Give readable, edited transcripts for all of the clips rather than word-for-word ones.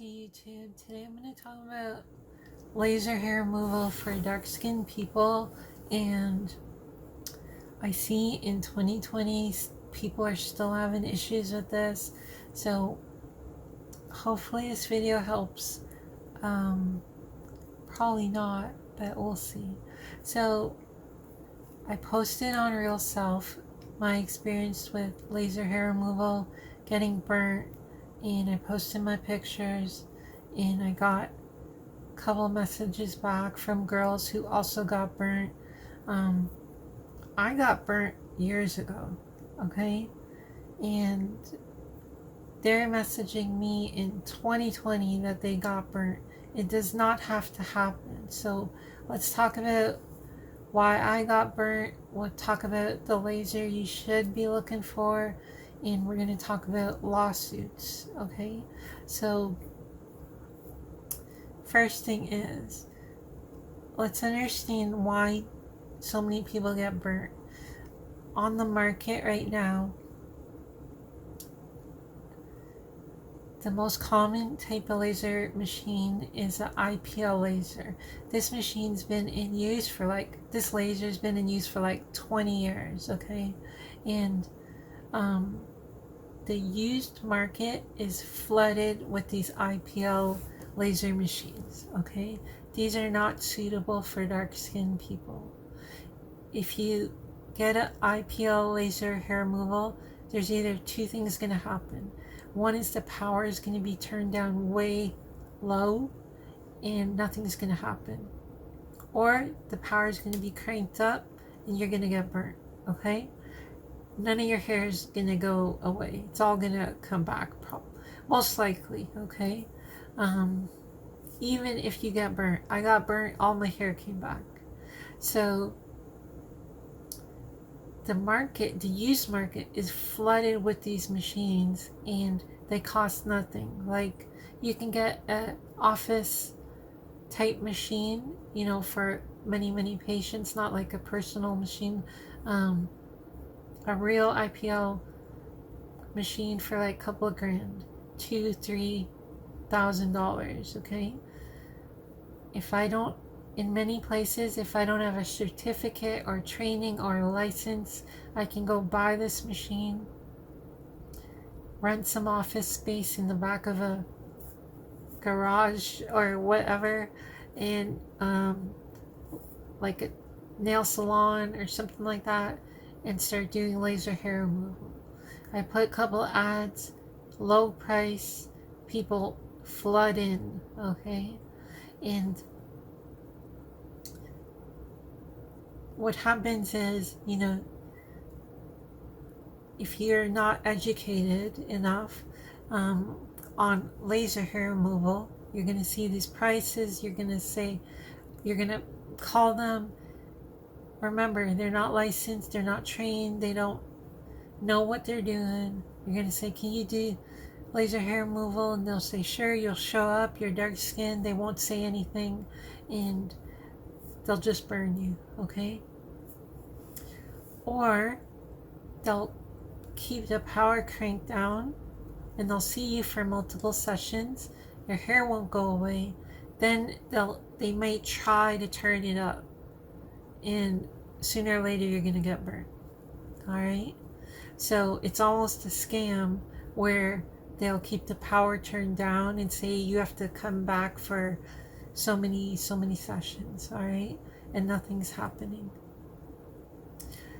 Hey YouTube, today I'm going to talk about laser hair removal for dark skinned people, and I see in 2020 people are still having issues with this, so hopefully this video helps. Probably not, but we'll see. So I posted on Real Self my experience with laser hair removal, getting burnt, and I posted my pictures, and I got couple messages back from girls who also got burnt. I got burnt years ago, okay? And they're messaging me in 2020 that they got burnt. It does not have to happen. So let's talk about why I got burnt. We'll talk about the laser you should be looking for, and we're going to talk about lawsuits, okay? So first thing is, let's understand why so many people get burnt. On the market right now, the most common type of laser machine is an IPL laser. This machine's been in use for this laser's been in use for like 20 years, okay? And the used market is flooded with these IPL laser machines, okay? These are not suitable for dark-skinned people. If you get an IPL laser hair removal, there's either two things going to happen. One is the power is going to be turned down way low and nothing's going to happen. Or the power is going to be cranked up and you're going to get burnt, okay? None of your hair is going to go away. It's all going to come back, most likely, okay? Even if you get burnt. I got burnt, all my hair came back. So the market, the used market, is flooded with these machines and they cost nothing. Like, you can get an office type machine, you know, for many patients, not like a personal machine. A real IPL machine for like a couple of grand, $2,000-3,000, okay? In many places, if I don't have a certificate or training or a license, I can go buy this machine, rent some office space in the back of a garage or whatever, and like a nail salon or something like that, and start doing laser hair removal. I put a couple ads, low price, people flood in, okay? And what happens is, you know, if you're not educated enough on laser hair removal, you're going to see these prices, you're going to call them. Remember, they're not licensed, they're not trained, they don't know what they're doing. You're going to say, can you do laser hair removal? And they'll say, sure. You'll show up, you're dark skinned, they won't say anything, and they'll just burn you, okay? Or they'll keep the power cranked down and they'll see you for multiple sessions. Your hair won't go away. Then they might try to turn it up, and sooner or later you're gonna get burnt. All right, so it's almost a scam where they'll keep the power turned down and say you have to come back for so many sessions, all right, and nothing's happening.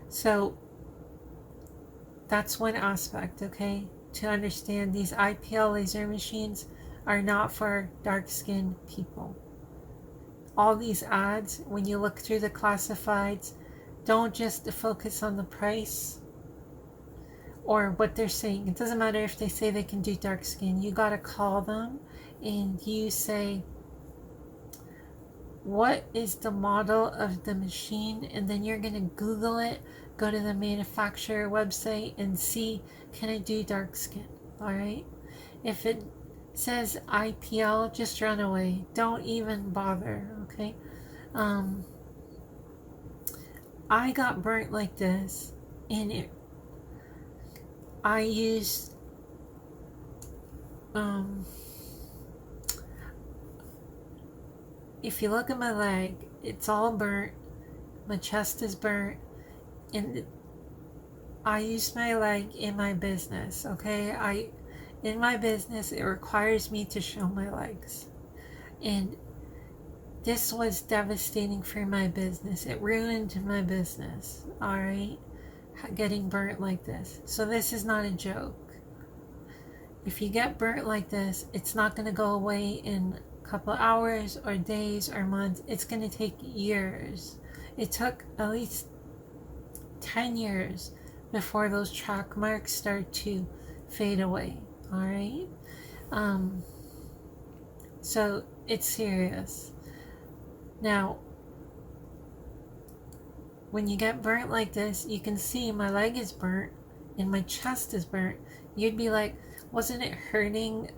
So that's one aspect, okay, to understand. These IPL laser machines are not for dark-skinned people. All these ads, when you look through the classifieds, don't just focus on the price or what they're saying. It doesn't matter if they say they can do dark skin. You gotta call them and you say, what is the model of the machine? And then you're gonna Google it, go to the manufacturer website and see, can it do dark skin? All right, if it says IPL, just run away, don't even bother, okay? I got burnt like this, and I used if you look at my leg, it's all burnt. My chest is burnt. And I use my leg in my business, okay? In my business, it requires me to show my legs. And this was devastating for my business. It ruined my business, all right? Getting burnt like this. So this is not a joke. If you get burnt like this, it's not going to go away in a couple hours or days or months. It's going to take years. It took at least 10 years before those track marks start to fade away, all right? So it's serious. Now, when you get burnt like this, you can see my leg is burnt and my chest is burnt. You'd be like, wasn't it hurting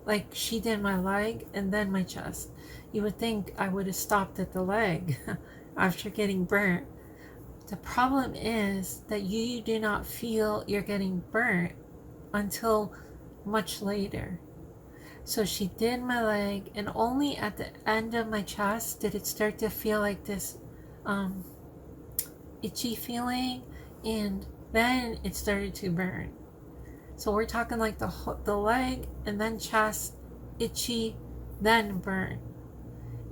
like she did my leg and then my chest? You would think I would have stopped at the leg after getting burnt. The problem is that you do not feel you're getting burnt until much later. So she did my leg, and only at the end of my chest did it start to feel like this itchy feeling, and then it started to burn. So we're talking like the leg and then chest, itchy, then burn.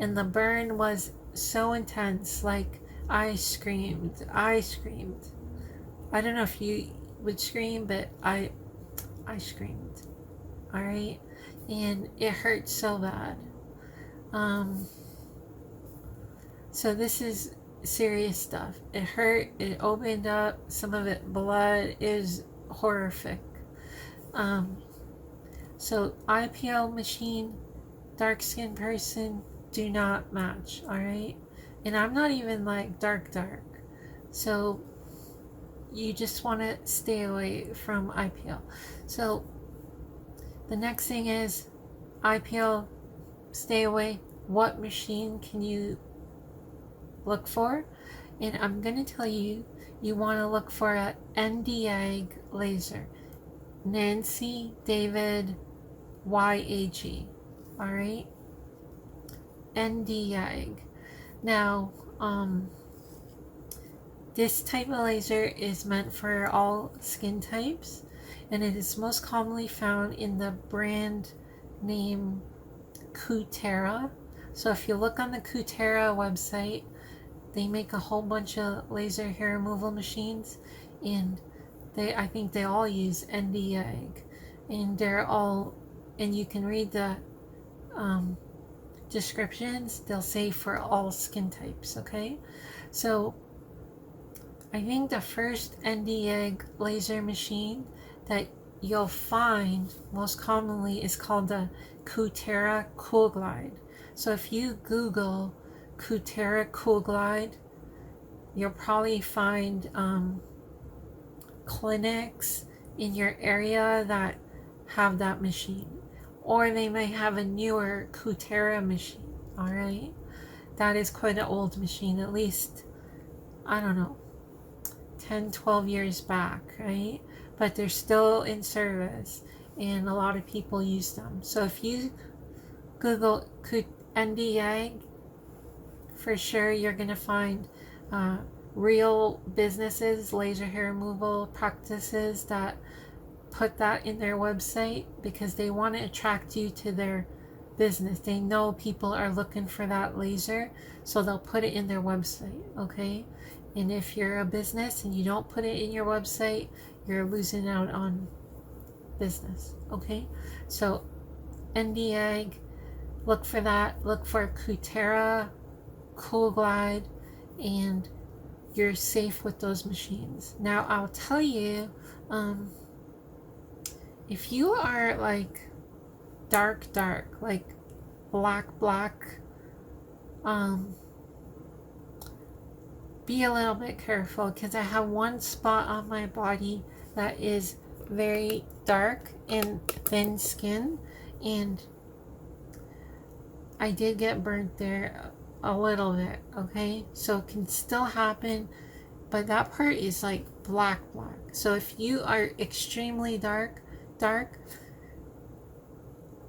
And the burn was so intense, like I screamed. I don't know if you would scream, but I screamed. All right, and it hurt so bad. So this is serious stuff. It hurt. It opened up. Some of it blood. Is horrific. So IPL machine, dark skinned person do not match. All right. And I'm not even like dark. So you just want to stay away from IPL. So the next thing is IPL, stay away. What machine can you look for? And I'm going to tell you, you want to look for a ndyag laser. Nancy David YAG. All right. ndyag. Now, this type of laser is meant for all skin types, and it is most commonly found in the brand name Kutera. So if you look on the Kutera website, they make a whole bunch of laser hair removal machines, and I think they all use ndyag, and you can read the descriptions. They'll say for all skin types. Okay, so I think the first ndyag laser machine that you'll find most commonly is called the Kutera Cool Glide. So if you Google Kutera Cool Glide, you'll probably find clinics in your area that have that machine, or they may have a newer Kutera machine. All right, that is quite an old machine, at least, I don't know, 10-12 years back, right? But they're still in service, and a lot of people use them. So if you Google ndyag, for sure you're gonna find real businesses, laser hair removal practices that put that in their website because they want to attract you to their business. They know people are looking for that laser, so they'll put it in their website. Okay, and if you're a business and you don't put it in your website, you're losing out on business. Okay, so ndyag, look for that. Look for Kutera Cool Glide, and you're safe with those machines. Now I'll tell you, if you are like dark, like black, be a little bit careful, because I have one spot on my body that is very dark and thin skin, and I did get burnt there a little bit. Okay, so it can still happen, but that part is like black. So if you are extremely dark,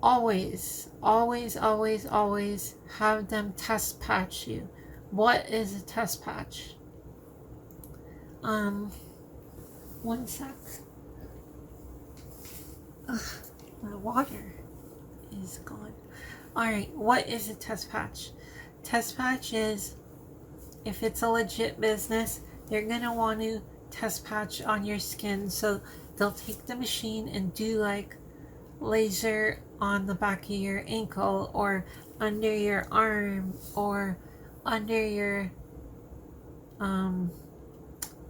always, always, always, always have them test patch you. What is a test patch? One sec. Ugh, my water is gone. Alright, what is a test patch? Test patch is, if it's a legit business, they're going to want to test patch on your skin. So they'll take the machine and do like laser on the back of your ankle or under your arm or under your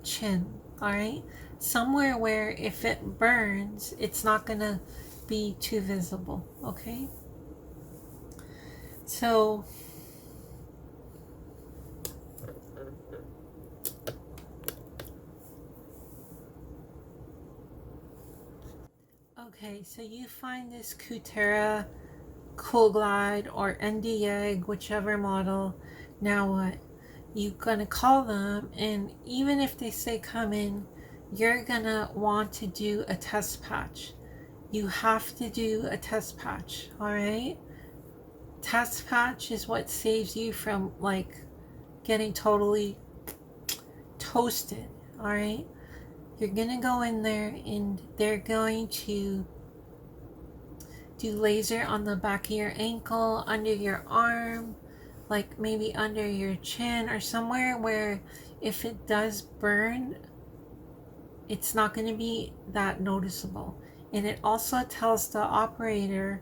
chin. Alright? Somewhere where if it burns, it's not going to be too visible. Okay? So okay, so you find this Kutera, Cool Glide, or ndyag, whichever model. Now what? You're gonna call them, and even if they say come in, you're gonna want to do a test patch. You have to do a test patch, alright? Test patch is what saves you from like getting totally toasted, alright? You're gonna go in there and they're going to do laser on the back of your ankle, under your arm, like maybe under your chin or somewhere where if it does burn, it's not going to be that noticeable. And it also tells the operator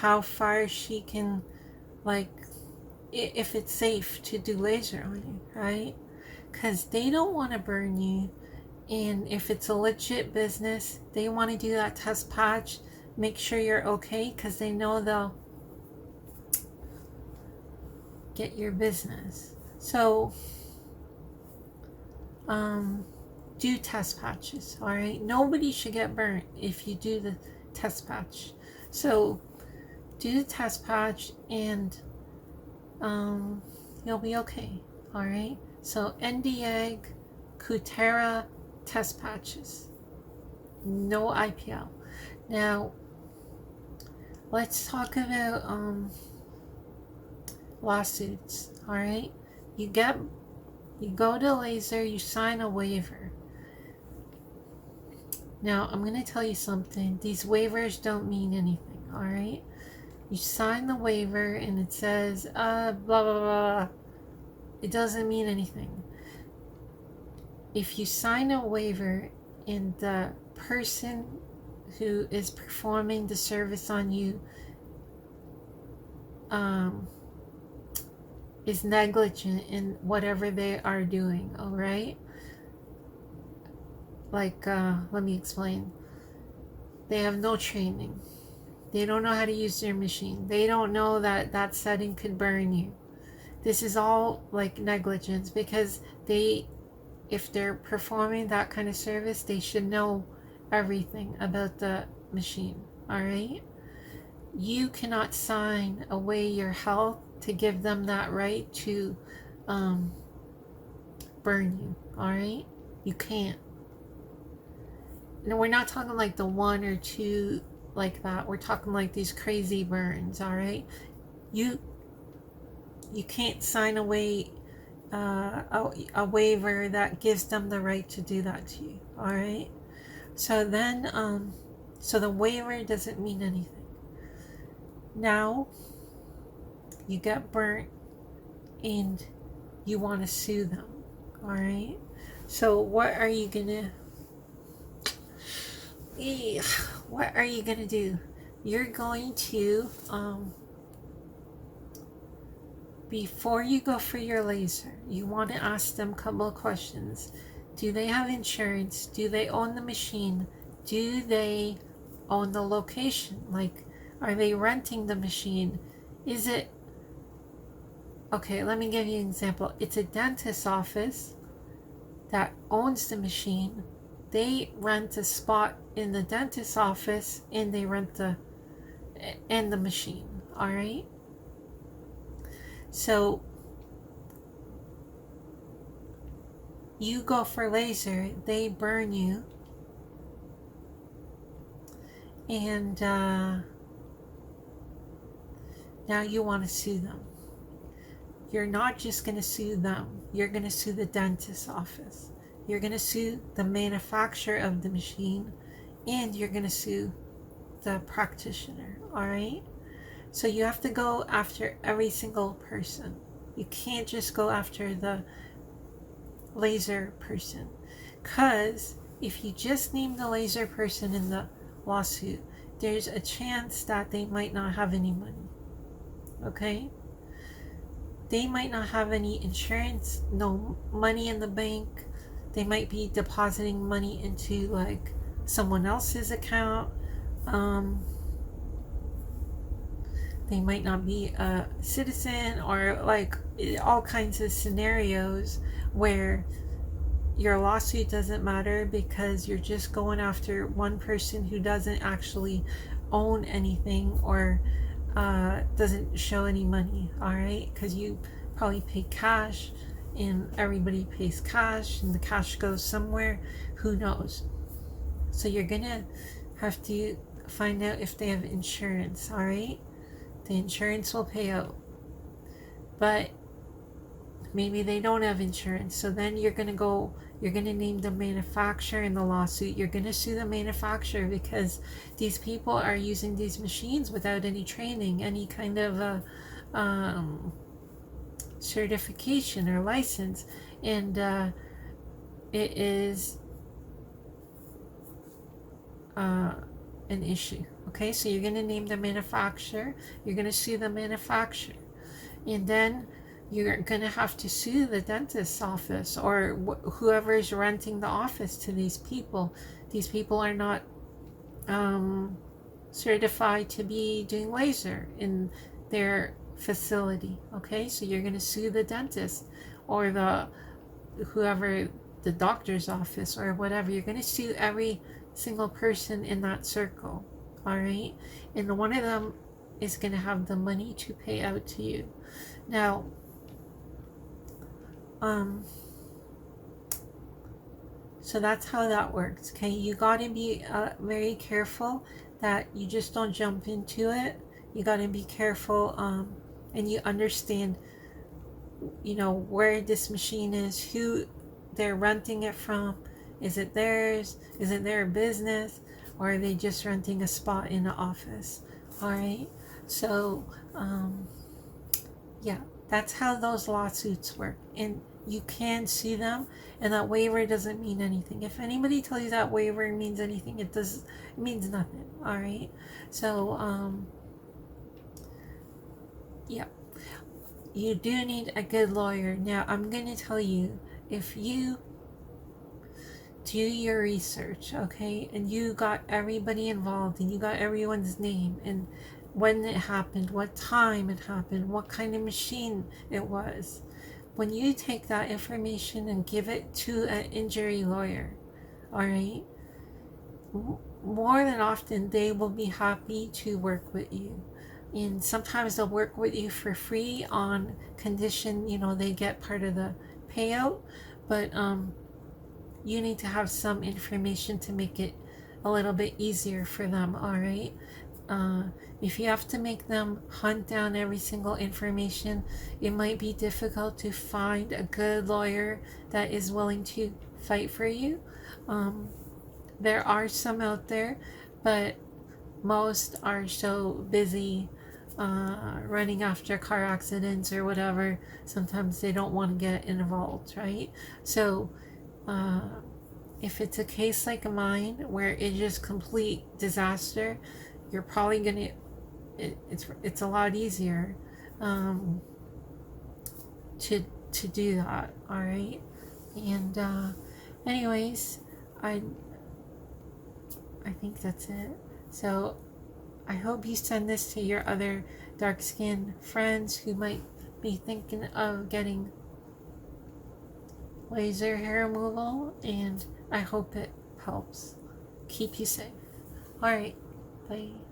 how far she can, like, if it's safe to do laser on you, right? Because they don't want to burn you. And if it's a legit business, they want to do that test patch, make sure you're okay, because they know they'll get your business. So do test patches, all right? Nobody should get burnt if you do the test patch. So do the test patch and you'll be okay, all right? So ndyag, Kutera test patches, no IPL. Now let's talk about lawsuits, all right? You go to laser, you sign a waiver. Now I'm going to tell you something. These waivers don't mean anything, all right? You sign the waiver and it says blah blah blah. It doesn't mean anything. If you sign a waiver and the person who is performing the service on you is negligent in whatever they are doing, all right? Like, let me explain. They have no training. They don't know how to use their machine. They don't know that that setting could burn you. This is all like negligence, because if they're performing that kind of service, they should know everything about the machine, all right? You cannot sign away your health to give them that right to burn you, all right? You can't. No, we're not talking like the one or two like that. We're talking like these crazy burns, all right? You can't sign away a waiver that gives them the right to do that to you, all right? So then, so the waiver doesn't mean anything. Now, you get burnt and you want to sue them, all right? So what are you gonna do? You're going to before you go for your laser, you want to ask them a couple of questions. Do they have insurance? Do they own the machine? Do they own the location? Like, are they renting the machine? Is it okay? Let me give you an example. It's a dentist's office that owns the machine. They rent a spot in the dentist's office and they rent the machine, all right? So you go for laser, they burn you, And now you want to sue them. You're not just going to sue them. You're going to sue the dentist's office. You're going to sue the manufacturer of the machine, and you're going to sue the practitioner. All right? So you have to go after every single person. You can't just go after the laser person, because if you just name the laser person in the lawsuit, there's a chance that they might not have any money. Okay? They might not have any insurance, no money in the bank. They might be depositing money into like someone else's account. They might not be a citizen, or like all kinds of scenarios where your lawsuit doesn't matter because you're just going after one person who doesn't actually own anything, or doesn't show any money. All right, because you probably pay cash and everybody pays cash and the cash goes somewhere, who knows. So you're gonna have to find out if they have insurance. All right, the insurance will pay out, but maybe they don't have insurance. So then you're gonna name the manufacturer in the lawsuit. You're gonna sue the manufacturer because these people are using these machines without any training, any kind of certification or license, and it is an issue. Okay, so you're gonna name the manufacturer. You're gonna sue the manufacturer, and then you're going to have to sue the dentist's office, or whoever is renting the office to these people. These people are not certified to be doing laser in their facility. Okay, so you're going to sue the dentist, or whoever, the doctor's office or whatever. You're going to sue every single person in that circle. All right, and one of them is going to have the money to pay out to you. Now, so that's how that works. Okay, you got to be very careful that you just don't jump into it. You got to be careful, and you understand, where this machine is, who they're renting it from. Is it theirs? Is it their business? Or are they just renting a spot in the office? All right, so yeah, that's how those lawsuits work. And you can sue them, and that waiver doesn't mean anything. If anybody tells you that waiver means anything, it means nothing. All right, so yeah, you do need a good lawyer. Now I'm going to tell you, if you do your research, okay, and you got everybody involved, and you got everyone's name, and when it happened, what time it happened, what kind of machine it was, when you take that information and give it to an injury lawyer, all right, more than often they will be happy to work with you. And sometimes they'll work with you for free on condition, they get part of the payout. But you need to have some information to make it a little bit easier for them, all right? If you have to make them hunt down every single information, it might be difficult to find a good lawyer that is willing to fight for you. There are some out there, but most are so busy running after car accidents or whatever. Sometimes they don't want to get involved, right? So if it's a case like mine where it's just complete disaster, you're probably gonna, it's a lot easier to do that. All right, and anyways, I think that's it. So I hope you send this to your other dark-skinned friends who might be thinking of getting laser hair removal, and I hope it helps. Keep you safe. All right, bye.